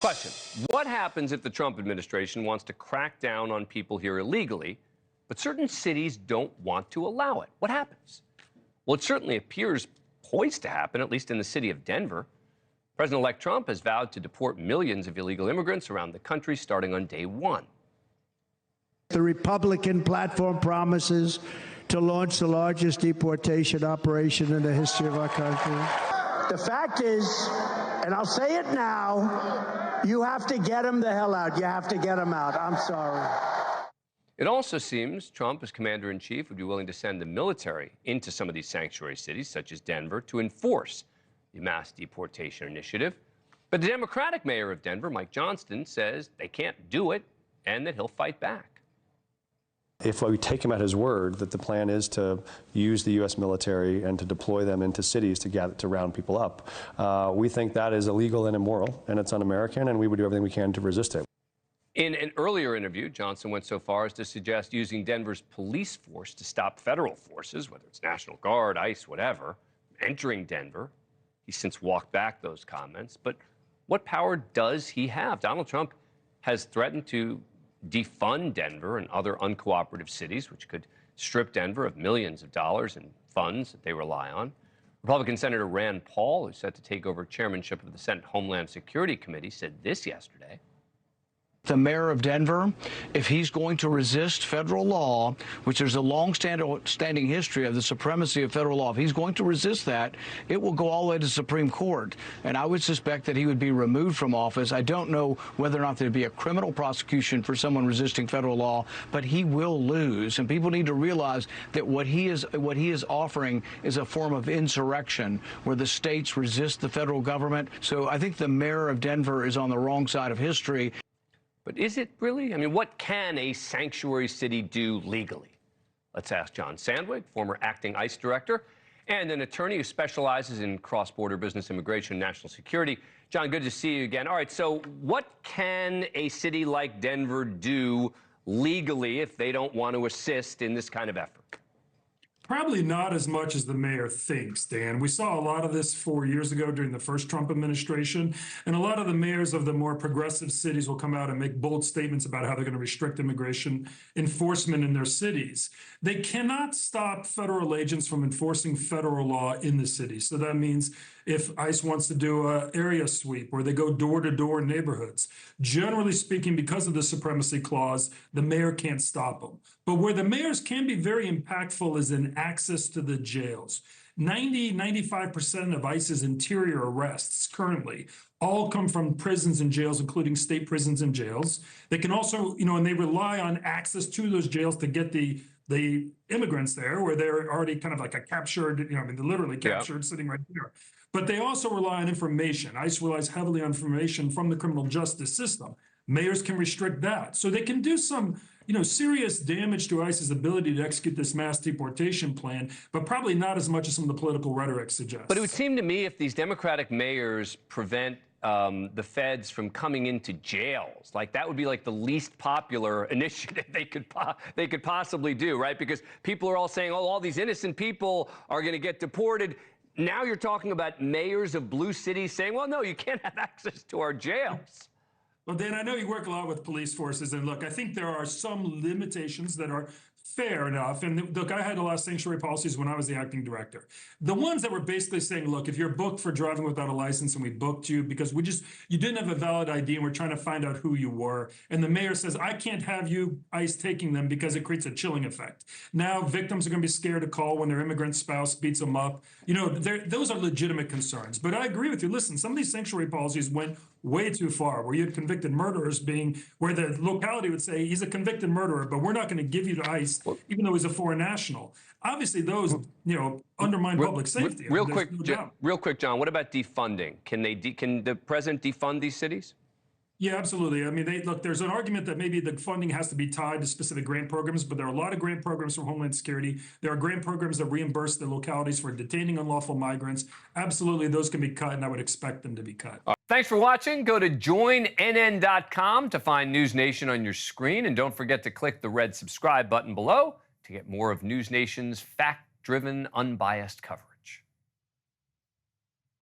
Question: what happens if the Trump administration wants to crack down on people here illegally, but certain cities don't want to allow it? What happens? Well, it certainly appears poised to happen, at least in the city of Denver. President-elect Trump has vowed to deport millions of illegal immigrants around the country starting on day one. The Republican platform promises to launch the largest deportation operation in the history of our country. The fact is, and I'll say it now, you have to get them the hell out. You have to get them out. I'm sorry. It also seems Trump, as commander-in-chief, would be willing to send the military into some of these sanctuary cities, such as Denver, to enforce the mass deportation initiative. But the Democratic mayor of Denver, Mike Johnston, says they can't do it and that he'll fight back. If we take him at his word that the plan is to use the U.S. military and to deploy them into cities to round people up, we think that is illegal and immoral, and it's un-American, and we would do everything we can to resist it. In an earlier interview, Johnson went so far as to suggest using Denver's police force to stop federal forces, whether it's National Guard, ICE, whatever, entering Denver. He's since walked back those comments. But what power does he have? Donald Trump has threatened to defund Denver and other uncooperative cities, which could strip Denver of millions of dollars in funds that they rely on. Republican Senator Rand Paul, who's set to take over chairmanship of the Senate Homeland Security Committee, said this yesterday. The mayor of Denver, if he's going to resist federal law, which there's a long-standing history of the supremacy of federal law, if he's going to resist that, it will go all the way to the Supreme Court. And I would suspect that he would be removed from office. I don't know whether or not there'd be a criminal prosecution for someone resisting federal law, but he will lose. And people need to realize that what he is offering is a form of insurrection where the states resist the federal government. So I think the mayor of Denver is on the wrong side of history. But is it really? I mean, what can a sanctuary city do legally? Let's ask John Sandweg, former acting ICE director and an attorney who specializes in cross-border business immigration and national security. John, good to see you again. All right, so what can a city like Denver do legally if they don't want to assist in this kind of effort? Probably not as much as the mayor thinks, Dan. We saw a lot of this 4 years ago during the first Trump administration, and a lot of the mayors of the more progressive cities will come out and make bold statements about how they're going to restrict immigration enforcement in their cities. They cannot stop federal agents from enforcing federal law in the city. So that means if ICE wants to do an area sweep where they go door to door in neighborhoods, generally speaking, because of the supremacy clause, the mayor can't stop them. But where the mayors can be very impactful is in access to the jails. 95% of ICE's interior arrests currently all come from prisons and jails, including state prisons and jails. They can also, and they rely on access to those jails to get the immigrants there, where they're already kind of like a captured, they're literally captured, sitting right there. But they also rely on information. ICE relies heavily on information from the criminal justice system. Mayors can restrict that. So they can do some, serious damage to ICE's ability to execute this mass deportation plan, but probably not as much as some of the political rhetoric suggests. But it would seem to me if these Democratic mayors prevent the feds from coming into jails, like that would be like the least popular initiative they could possibly do, right? Because people are all saying, oh, all these innocent people are going to get deported. Now you're talking about mayors of blue cities saying, well, no, you can't have access to our jails. Well, Dan, I know you work a lot with police forces, and look, I think there are some limitations that are fair enough. And look, I had a lot of sanctuary policies when I was the acting director. The ones that were basically saying, look, if you're booked for driving without a license and we booked you because you didn't have a valid ID and we're trying to find out who you were. And the mayor says, I can't have you ICE taking them because it creates a chilling effect. Now victims are going to be scared to call when their immigrant spouse beats them up. Those are legitimate concerns. But I agree with you. Listen, some of these sanctuary policies went way too far, where you had convicted murderers where the locality would say he's a convicted murderer, but we're not going to give you to ICE, even though he's a foreign national. Obviously, those undermine public safety. Real quick, John. What about defunding? Can the president defund these cities? Yeah, absolutely. I mean, look, there's an argument that maybe the funding has to be tied to specific grant programs, but there are a lot of grant programs from Homeland Security. There are grant programs that reimburse the localities for detaining unlawful migrants. Absolutely, those can be cut, and I would expect them to be cut. Thanks for watching. Go to joinnn.com to find NewsNation on your screen, and don't forget to click the red subscribe button below to get more of NewsNation's fact-driven, unbiased coverage.